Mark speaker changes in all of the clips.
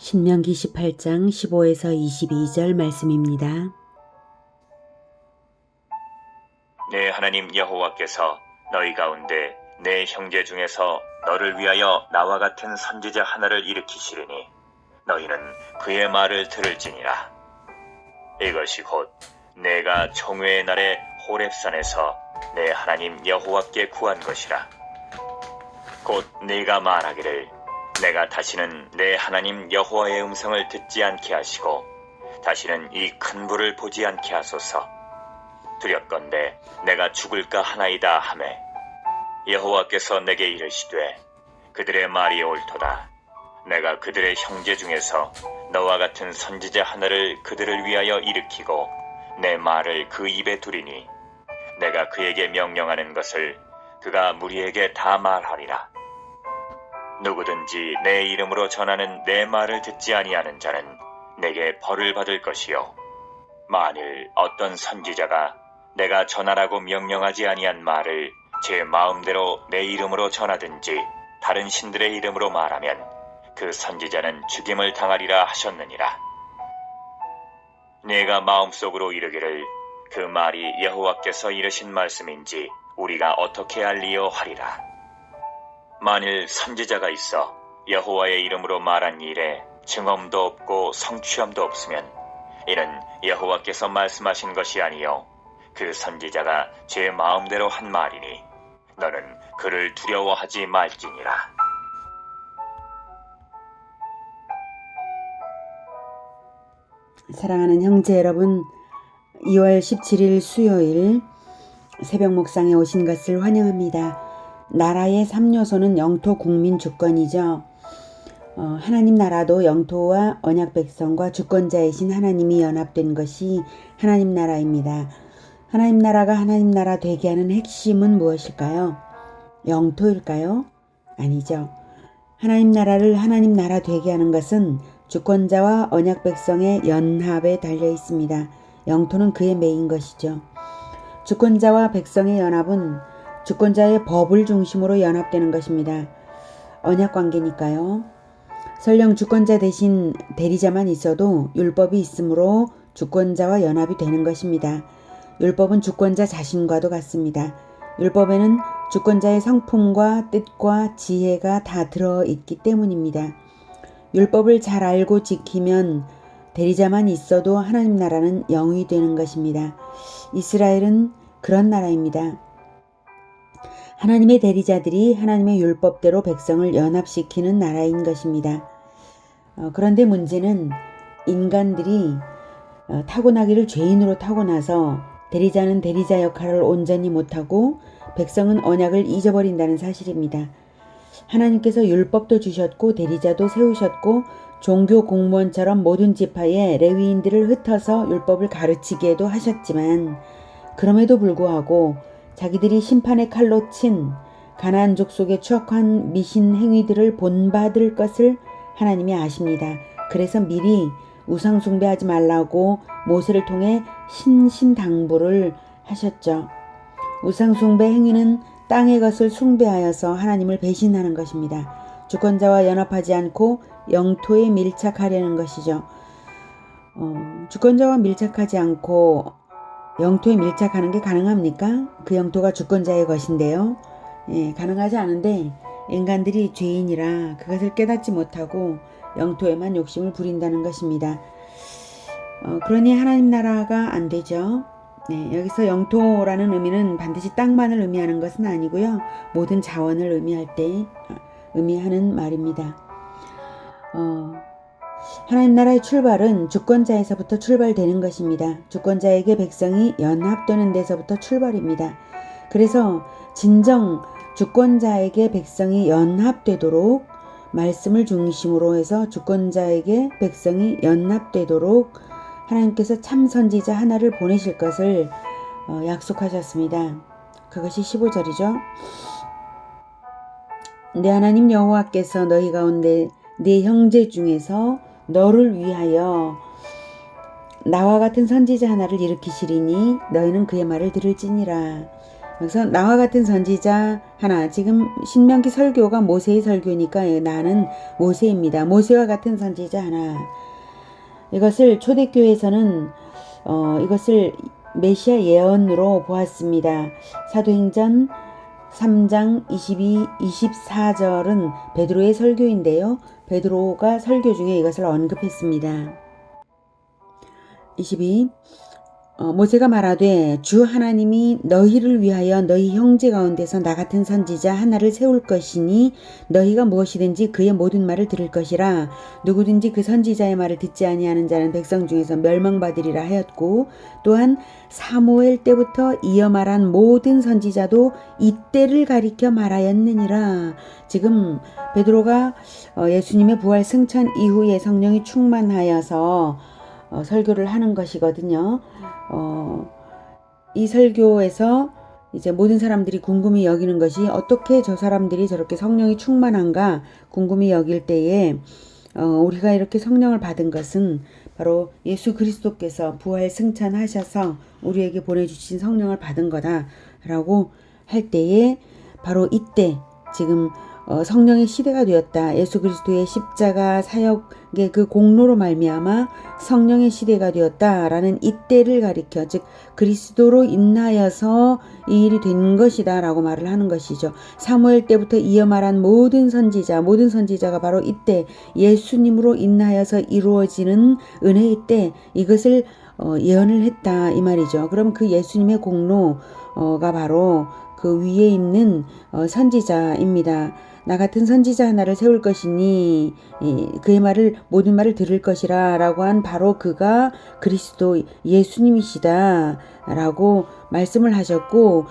Speaker 1: 신명기 18장 15에서 22절 말씀입니다.
Speaker 2: 내 하나님 여호와께서 너희 가운데 내 형제 중에서 너를 위하여 나와 같은 선지자 하나를 일으키시리니 너희는 그의 말을 들을지니라. 이것이 곧 내가 총회의 날에 호렙산에서 내 하나님 여호와께 구한 것이라. 곧 네가 말하기를 내가 다시는 내 하나님 여호와의 음성을 듣지 않게 하시고 다시는 이 큰 불을 보지 않게 하소서. 두렵건대 내가 죽을까 하나이다 하매 여호와께서 내게 이르시되 그들의 말이 옳도다. 내가 그들의 형제 중에서 너와 같은 선지자 하나를 그들을 위하여 일으키고 내 말을 그 입에 두리니 내가 그에게 명령하는 것을 그가 무리에게 다 말하리라. 누구든지 내 이름으로 전하는 내 말을 듣지 아니하는 자는 내게 벌을 받을 것이요 만일 어떤 선지자가 내가 전하라고 명령하지 아니한 말을 제 마음대로 내 이름으로 전하든지 다른 신들의 이름으로 말하면 그 선지자는 죽임을 당하리라 하셨느니라. 내가 마음속으로 이르기를 그 말이 여호와께서 이르신 말씀인지 우리가 어떻게 알리요 하리라. 만일 선지자가 있어 여호와의 이름으로 말한 일에 증언도 없고 성취함도 없으면 이는 여호와께서 말씀하신 것이 아니요 그 선지자가 제 마음대로 한 말이니 너는 그를 두려워하지 말지니라.
Speaker 1: 사랑하는 형제 여러분, 2월 17일 수요일 새벽 목상에 오신 것을 환영합니다. 나라의 3요소는 영토, 국민, 주권이죠. 하나님 나라도 영토와 언약 백성과 주권자이신 하나님이 연합된 것이 하나님 나라입니다. 하나님 나라가 하나님 나라 되게 하는 핵심은 무엇일까요? 영토일까요? 아니죠. 하나님 나라를 하나님 나라 되게 하는 것은 주권자와 언약 백성의 연합에 달려 있습니다. 영토는 그에 매인 것이죠. 주권자와 백성의 연합은 주권자의 법을 중심으로 연합되는 것입니다. 언약 관계니까요. 설령 주권자 대신 대리자만 있어도 율법이 있으므로 주권자와 연합이 되는 것입니다. 율법은 주권자 자신과도 같습니다. 율법에는 주권자의 성품과 뜻과 지혜가 다 들어있기 때문입니다. 율법을 잘 알고 지키면 대리자만 있어도 하나님 나라는 영이 되는 것입니다. 이스라엘은 그런 나라입니다. 하나님의 대리자들이 하나님의 율법대로 백성을 연합시키는 나라인 것입니다. 그런데 문제는 인간들이 타고나기를 죄인으로 타고나서 대리자는 대리자 역할을 온전히 못하고 백성은 언약을 잊어버린다는 사실입니다. 하나님께서 율법도 주셨고 대리자도 세우셨고 종교 공무원처럼 모든 지파에 레위인들을 흩어서 율법을 가르치게도 하셨지만 그럼에도 불구하고 자기들이 심판의 칼로 친 가나안 족속의 추악한 미신 행위들을 본받을 것을 하나님이 아십니다. 그래서 미리 우상 숭배하지 말라고 모세를 통해 신신당부를 하셨죠. 우상 숭배 행위는 땅의 것을 숭배하여서 하나님을 배신하는 것입니다. 주권자와 연합하지 않고 영토에 밀착하려는 것이죠. 주권자와 밀착하지 않고 영토에 밀착하는 게 가능합니까? 그 영토가 주권자의 것인데요. 가능하지 않은데 인간들이 죄인이라 그것을 깨닫지 못하고 영토에만 욕심을 부린다는 것입니다. 그러니 하나님 나라가 안 되죠. 여기서 영토라는 의미는 반드시 땅만을 의미하는 것은 아니고요. 모든 자원을 의미하는 말입니다. 하나님 나라의 출발은 주권자에서부터 출발되는 것입니다. 주권자에게 백성이 연합되는 데서부터 출발입니다. 그래서 진정 주권자에게 백성이 연합되도록 말씀을 중심으로 해서 주권자에게 백성이 연합되도록 하나님께서 참 선지자 하나를 보내실 것을 약속하셨습니다. 그것이 15절이죠. 내 하나님 여호와께서 너희 가운데 네 형제 중에서 너를 위하여 나와 같은 선지자 하나를 일으키시리니 너희는 그의 말을 들을지니라. 그래서 나와 같은 선지자 하나, 지금 신명기 설교가 모세의 설교니까 나는 모세입니다. 모세와 같은 선지자 하나. 이것을 초대교회에서는 이것을 메시아 예언으로 보았습니다. 사도행전 3장 22, 24절은 베드로의 설교인데요. 베드로가 설교 중에 이것을 언급했습니다. 22. 모세가 말하되 주 하나님이 너희를 위하여 너희 형제 가운데서 나 같은 선지자 하나를 세울 것이니 너희가 무엇이든지 그의 모든 말을 들을 것이라. 누구든지 그 선지자의 말을 듣지 아니하는 자는 백성 중에서 멸망받으리라 하였고, 또한 사무엘 때부터 이어 말한 모든 선지자도 이때를 가리켜 말하였느니라. 지금 베드로가 예수님의 부활 승천 이후에 성령이 충만하여서 설교를 하는 것이거든요. 이 설교에서 이제 모든 사람들이 궁금히 여기는 것이 어떻게 저 사람들이 저렇게 성령이 충만한가 궁금히 여길 때에 우리가 이렇게 성령을 받은 것은 바로 예수 그리스도께서 부활 승천하셔서 우리에게 보내주신 성령을 받은 거다라고 할 때에 바로 이때 지금 성령의 시대가 되었다. 예수 그리스도의 십자가 사역의 그 공로로 말미암아 성령의 시대가 되었다라는 이때를 가리켜, 즉 그리스도로 인하여서 이 일이 된 것이다 라고 말을 하는 것이죠. 사무엘 때부터 이어 말한 모든 선지자가 바로 이때 예수님으로 인하여서 이루어지는 은혜의 때 이것을 예언을 했다 이 말이죠. 그럼 그 예수님의 공로가 바로 그 위에 있는 선지자입니다. 나 같은 선지자 하나를 세울 것이니 그의 말을 모든 말을 들을 것이라 라고 한 바로 그가 그리스도 예수님이시다 라고 말씀을 하셨고,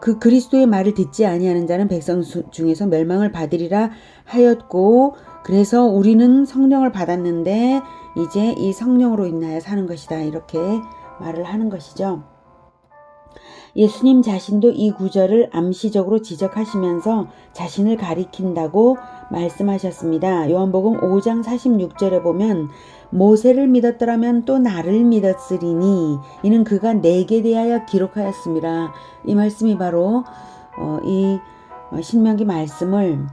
Speaker 1: 그 그리스도의 말을 듣지 아니하는 자는 백성 중에서 멸망을 받으리라 하였고, 그래서 우리는 성령을 받았는데 이제 이 성령으로 인하여 사는 것이다 이렇게 말을 하는 것이죠. 예수님 자신도 이 구절을 암시적으로 지적하시면서 자신을 가리킨다고 말씀하셨습니다. 요한복음 5장 46절에 보면 모세를 믿었더라면 또 나를 믿었으리니 이는 그가 내게 대하여 기록하였습니다. 이 말씀이 바로 이 신명기 말씀을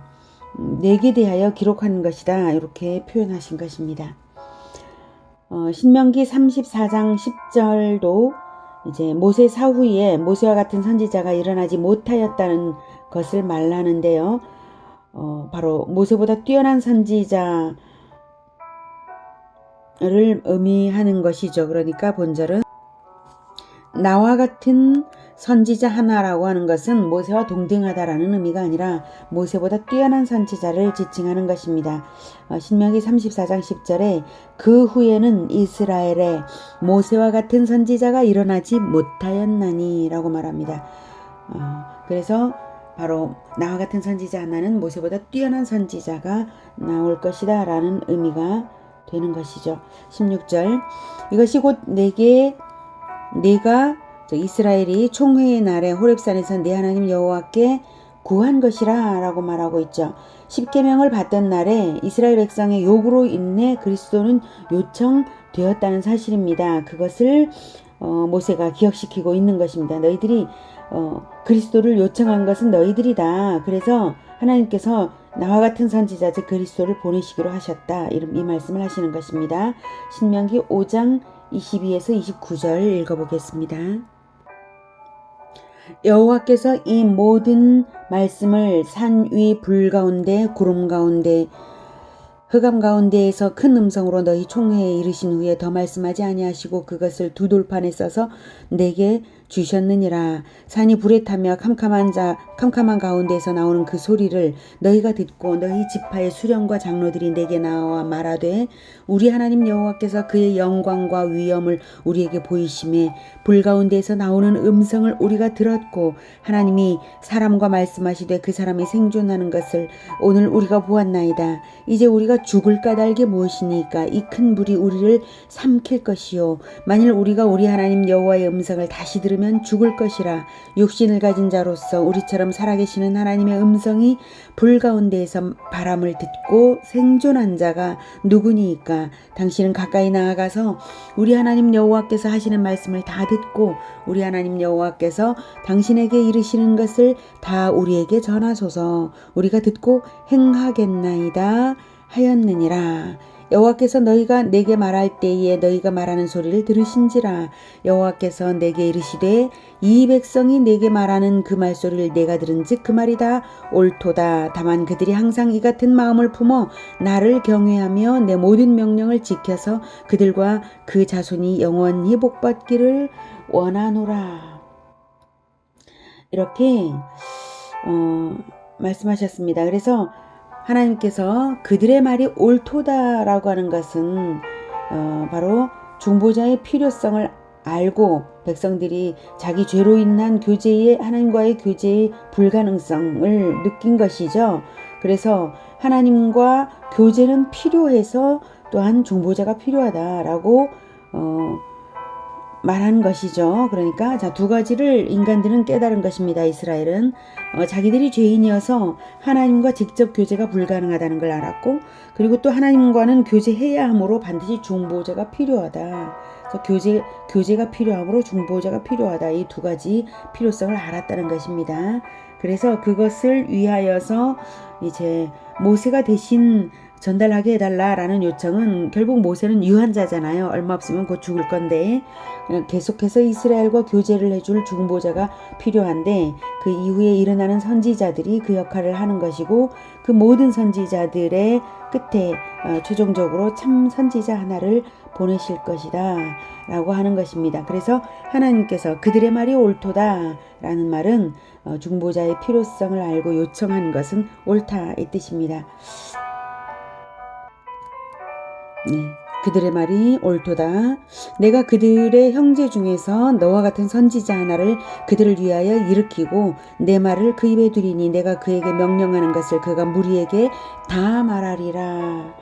Speaker 1: 내게 대하여 기록한 것이다 이렇게 표현하신 것입니다. 신명기 34장 10절도 이제 모세 사후에 모세와 같은 선지자가 일어나지 못하였다는 것을 말하는데요. 바로 모세보다 뛰어난 선지자를 의미하는 것이죠. 그러니까 본절은 나와 같은 선지자 하나라고 하는 것은 모세와 동등하다라는 의미가 아니라 모세보다 뛰어난 선지자를 지칭하는 것입니다. 신명기 34장 10절에 그 후에는 이스라엘에 모세와 같은 선지자가 일어나지 못하였나니 라고 말합니다. 그래서 바로 나와 같은 선지자 하나는 모세보다 뛰어난 선지자가 나올 것이다 라는 의미가 되는 것이죠. 16절 이것이 곧 내가 이스라엘이 총회의 날에 호렙산에서 내 하나님 여호와께 구한 것이라 라고 말하고 있죠. 십계명을 받던 날에 이스라엘 백성의 요구로 인해 그리스도는 요청되었다는 사실입니다. 그것을 모세가 기억시키고 있는 것입니다. 너희들이 그리스도를 요청한 것은 너희들이다. 그래서 하나님께서 나와 같은 선지자 즉 그리스도를 보내시기로 하셨다. 이 말씀을 하시는 것입니다. 신명기 5장 22에서 29절 읽어보겠습니다. 여호와께서 이 모든 말씀을 산 위 불 가운데 구름 가운데 흑암 가운데에서 큰 음성으로 너희 총회에 이르신 후에 더 말씀하지 아니하시고 그것을 두 돌판에 써서 내게 주셨느니라. 산이 불에 타며 캄캄한 가운데에서 나오는 그 소리를 너희가 듣고 너희 지파의 수령과 장로들이 내게 나와 말하되 우리 하나님 여호와께서 그의 영광과 위엄을 우리에게 보이심에 불 가운데에서 나오는 음성을 우리가 들었고 하나님이 사람과 말씀하시되 그 사람이 생존하는 것을 오늘 우리가 보았나이다. 이제 우리가 죽을 까닭이 무엇이니까 이 큰 불이 우리를 삼킬 것이요 만일 우리가 우리 하나님 여호와의 음성을 다시 들으면 들으면 죽을 것이라. 육신을 가진 자로서 우리처럼 살아계시는 하나님의 음성이 불 가운데에서 바람을 듣고 생존한 자가 누구니이까? 당신은 가까이 나아가서 우리 하나님 여호와께서 하시는 말씀을 다 듣고 우리 하나님 여호와께서 당신에게 이르시는 것을 다 우리에게 전하소서. 우리가 듣고 행하겠나이다 하였느니라. 여호와께서 너희가 내게 말할 때에 너희가 말하는 소리를 들으신지라. 여호와께서 내게 이르시되 이 백성이 내게 말하는 그 말소리를 내가 들은즉 그 말이 다 옳도다. 다만 그들이 항상 이 같은 마음을 품어 나를 경외하며 내 모든 명령을 지켜서 그들과 그 자손이 영원히 복받기를 원하노라. 이렇게 말씀하셨습니다. 그래서 하나님께서 그들의 말이 옳도다라고 하는 것은 바로 중보자의 필요성을 알고 백성들이 자기 죄로 인한 하나님과의 교제의 불가능성을 느낀 것이죠. 그래서 하나님과 교제는 필요해서 또한 중보자가 필요하다라고 말한 것이죠. 그러니까 두 가지를 인간들은 깨달은 것입니다. 이스라엘은 자기들이 죄인이어서 하나님과 직접 교제가 불가능하다는 걸 알았고, 그리고 또 하나님과는 교제해야 하므로 반드시 중보자가 필요하다. 그래서 교제가 필요하므로 중보자가 필요하다. 이 두 가지 필요성을 알았다는 것입니다. 그래서 그것을 위하여서 이제 모세가 대신 전달하게 해달라라는 요청은, 결국 모세는 유한자잖아요. 얼마 없으면 곧 죽을 건데 계속해서 이스라엘과 교제를 해줄 중보자가 필요한데, 그 이후에 일어나는 선지자들이 그 역할을 하는 것이고, 그 모든 선지자들의 끝에 최종적으로 참 선지자 하나를 보내실 것이다 라고 하는 것입니다. 그래서 하나님께서 그들의 말이 옳도다 라는 말은 중보자의 필요성을 알고 요청한 것은 옳다 이 뜻입니다. 네, 그들의 말이 옳도다. 내가 그들의 형제 중에서 너와 같은 선지자 하나를 그들을 위하여 일으키고 내 말을 그 입에 두리니 내가 그에게 명령하는 것을 그가 무리에게 다 말하리라.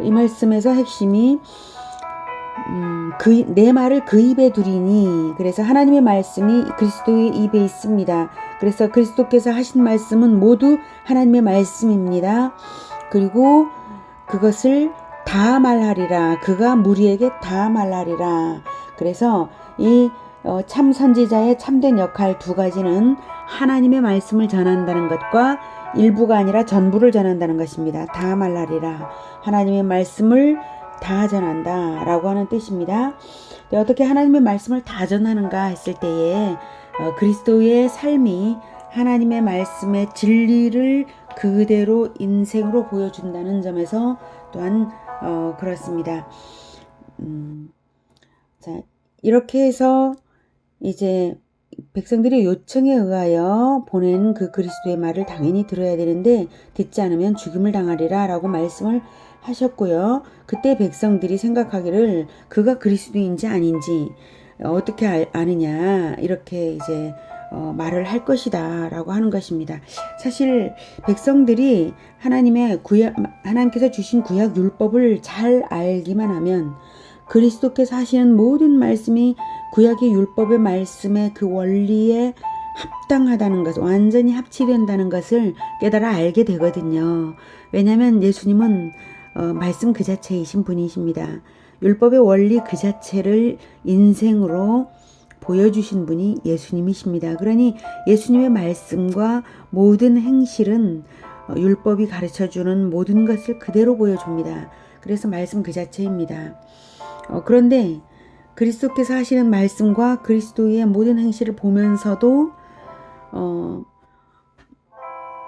Speaker 1: 이 말씀에서 핵심이 내 말을 그 입에 두리니, 그래서 하나님의 말씀이 그리스도의 입에 있습니다. 그래서 그리스도께서 하신 말씀은 모두 하나님의 말씀입니다. 그리고 그것을 다 말하리라. 그가 무리에게 다 말하리라. 그래서 이 참 선지자의 참된 역할 두 가지는 하나님의 말씀을 전한다는 것과 일부가 아니라 전부를 전한다는 것입니다. 다 말하리라. 하나님의 말씀을 다 전한다 라고 하는 뜻입니다. 어떻게 하나님의 말씀을 다 전하는가 했을 때에 그리스도의 삶이 하나님의 말씀의 진리를 그대로 인생으로 보여준다는 점에서 또한 그렇습니다. 자, 이렇게 해서 이제 백성들의 요청에 의하여 보낸 그 그리스도의 말을 당연히 들어야 되는데, 듣지 않으면 죽임을 당하리라 라고 말씀을 하셨고요. 그때 백성들이 생각하기를 그가 그리스도인지 아닌지 어떻게 아느냐, 이렇게 이제 말을 할 것이다 라고 하는 것입니다. 사실 백성들이 하나님께서 주신 구약 율법을 잘 알기만 하면 그리스도께서 하시는 모든 말씀이 구약의 율법의 말씀의 그 원리에 합당하다는 것, 완전히 합치된다는 것을 깨달아 알게 되거든요. 왜냐하면 예수님은 말씀 그 자체이신 분이십니다. 율법의 원리 그 자체를 인생으로 보여주신 분이 예수님이십니다. 그러니 예수님의 말씀과 모든 행실은 율법이 가르쳐주는 모든 것을 그대로 보여줍니다. 그래서 말씀 그 자체입니다. 그런데 그리스도께서 하시는 말씀과 그리스도의 모든 행실을 보면서도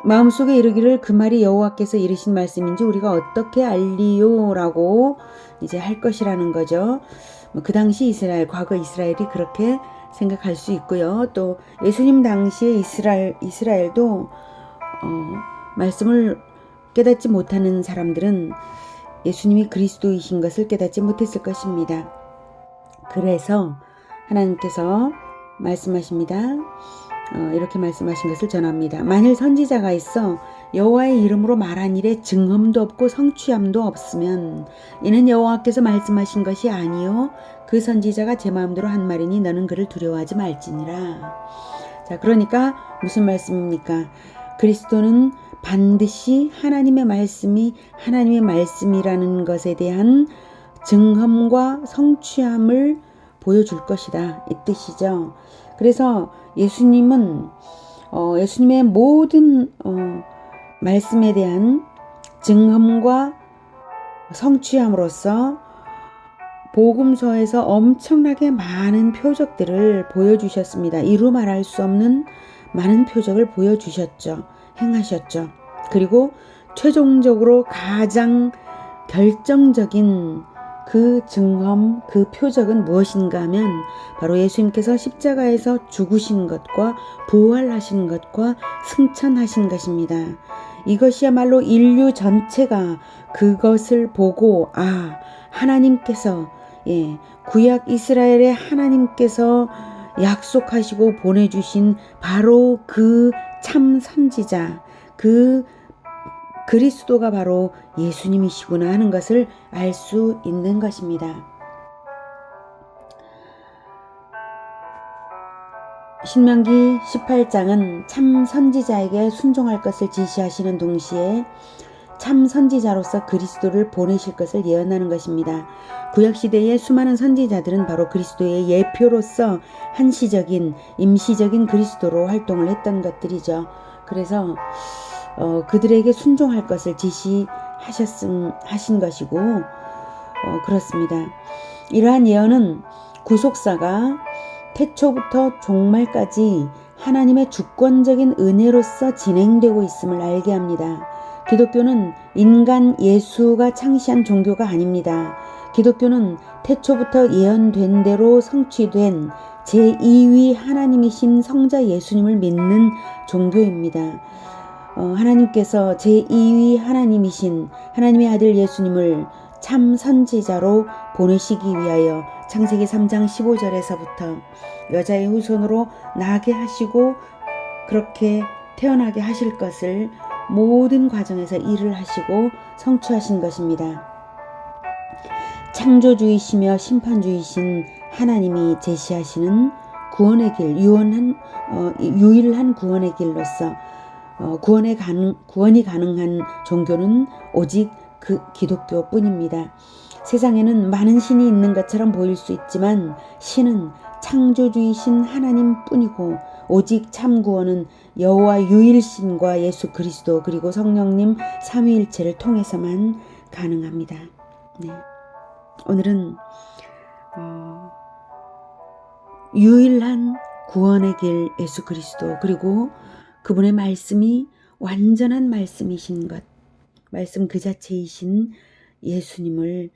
Speaker 1: 마음속에 이르기를 그 말이 여호와께서 이르신 말씀인지 우리가 어떻게 알리요 라고 이제 할 것이라는 거죠. 그 당시 과거 이스라엘이 그렇게 생각할 수 있고요. 또 예수님 당시에 이스라엘도 말씀을 깨닫지 못하는 사람들은 예수님이 그리스도이신 것을 깨닫지 못했을 것입니다. 그래서 하나님께서 말씀하십니다. 이렇게 말씀하신 것을 전합니다. 만일 선지자가 있어 여호와의 이름으로 말한 일에 증언도 없고 성취함도 없으면 이는 여호와께서 말씀하신 것이 아니요 그 선지자가 제 마음대로 한 말이니 너는 그를 두려워하지 말지니라. 자, 그러니까 무슨 말씀입니까? 그리스도는 반드시 하나님의 말씀이 하나님의 말씀이라는 것에 대한 증험과 성취함을 보여줄 것이다, 이 뜻이죠. 그래서 예수님은 예수님의 모든 말씀에 대한 증험과 성취함으로써 복음서에서 엄청나게 많은 표적들을 보여주셨습니다. 이루 말할 수 없는 많은 표적을 보여주셨죠. 행하셨죠. 그리고 최종적으로 가장 결정적인 그 증험, 그 표적은 무엇인가 하면 바로 예수님께서 십자가에서 죽으신 것과 부활하신 것과 승천하신 것입니다. 이것이야말로 인류 전체가 그것을 보고 하나님께서 구약 이스라엘의 하나님께서 약속하시고 보내주신 바로 그 참 선지자, 그 그리스도가 바로 예수님이시구나 하는 것을 알 수 있는 것입니다. 신명기 18장은 참 선지자에게 순종할 것을 지시하시는 동시에 참 선지자로서 그리스도를 보내실 것을 예언하는 것입니다. 구약시대의 수많은 선지자들은 바로 그리스도의 예표로서 한시적인, 임시적인 그리스도로 활동을 했던 것들이죠. 그래서 그들에게 순종할 것을 지시하신 것이고 그렇습니다. 이러한 예언은 구속사가 태초부터 종말까지 하나님의 주권적인 은혜로서 진행되고 있음을 알게 합니다. 기독교는 인간 예수가 창시한 종교가 아닙니다. 기독교는 태초부터 예언된 대로 성취된 제2위 하나님이신 성자 예수님을 믿는 종교입니다. 하나님께서 제2위 하나님이신 하나님의 아들 예수님을 참 선지자로 보내시기 위하여 창세기 3장 15절에서부터 여자의 후손으로 나게 하시고 그렇게 태어나게 하실 것을 모든 과정에서 일을 하시고 성취하신 것입니다. 창조주이시며 심판주이신 하나님이 제시하시는 구원의 길, 유일한 구원의 길로서 구원이 가능한 종교는 오직 그 기독교뿐입니다. 세상에는 많은 신이 있는 것처럼 보일 수 있지만 신은 창조주이신 하나님뿐이고 오직 참 구원은 여호와 유일신과 예수 그리스도 그리고 성령님 삼위일체를 통해서만 가능합니다. 네. 오늘은 유일한 구원의 길 예수 그리스도 그리고 그분의 말씀이 완전한 말씀이신 것, 말씀 그 자체이신 예수님을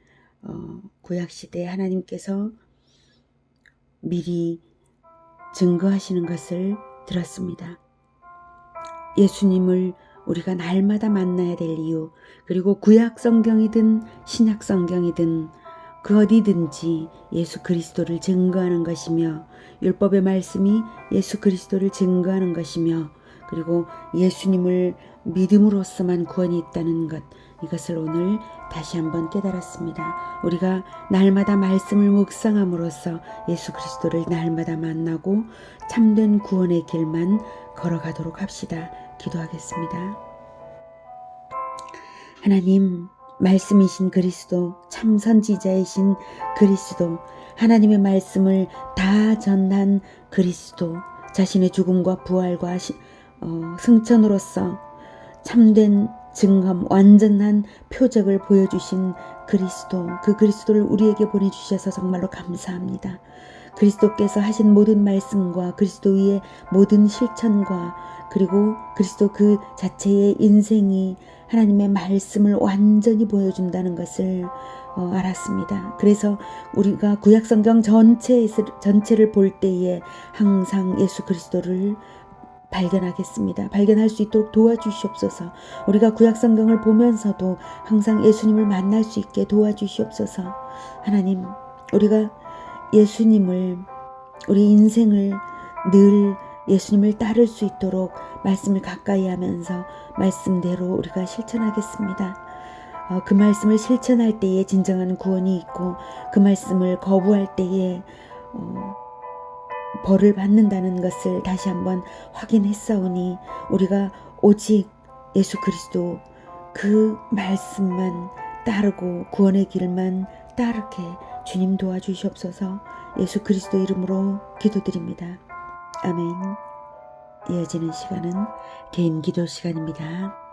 Speaker 1: 구약시대에 하나님께서 미리 증거하시는 것을 들었습니다. 예수님을 우리가 날마다 만나야 될 이유, 그리고 구약 성경이든 신약 성경이든 그 어디든지 예수 그리스도를 증거하는 것이며 율법의 말씀이 예수 그리스도를 증거하는 것이며 그리고 예수님을 믿음으로써만 구원이 있다는 것, 이것을 오늘 다시 한번 깨달았습니다. 우리가 날마다 말씀을 묵상함으로써 예수 그리스도를 날마다 만나고 참된 구원의 길만 걸어가도록 합시다. 기도하겠습니다. 하나님, 말씀이신 그리스도, 참 선지자이신 그리스도, 하나님의 말씀을 다 전한 그리스도, 자신의 죽음과 부활과 승천으로서 참된 증험, 완전한 표적을 보여주신 그리스도, 그 그리스도를 우리에게 보내주셔서 정말로 감사합니다. 그리스도께서 하신 모든 말씀과 그리스도 위의 모든 실천과 그리고 그리스도 그 자체의 인생이 하나님의 말씀을 완전히 보여준다는 것을 알았습니다. 그래서 우리가 구약성경 전체를 볼 때에 항상 예수 그리스도를 발견하겠습니다. 발견할 수 있도록 도와주시옵소서. 우리가 구약성경을 보면서도 항상 예수님을 만날 수 있게 도와주시옵소서. 하나님, 우리가 예수님을, 우리 인생을 늘 예수님을 따를 수 있도록 말씀을 가까이 하면서 말씀대로 우리가 실천하겠습니다. 그 말씀을 실천할 때에 진정한 구원이 있고 그 말씀을 거부할 때에 벌을 받는다는 것을 다시 한번 확인했사오니 우리가 오직 예수 그리스도 그 말씀만 따르고 구원의 길만 따르게 주님 도와주시옵소서. 예수 그리스도 이름으로 기도드립니다. 아멘. 이어지는 시간은 개인 기도 시간입니다.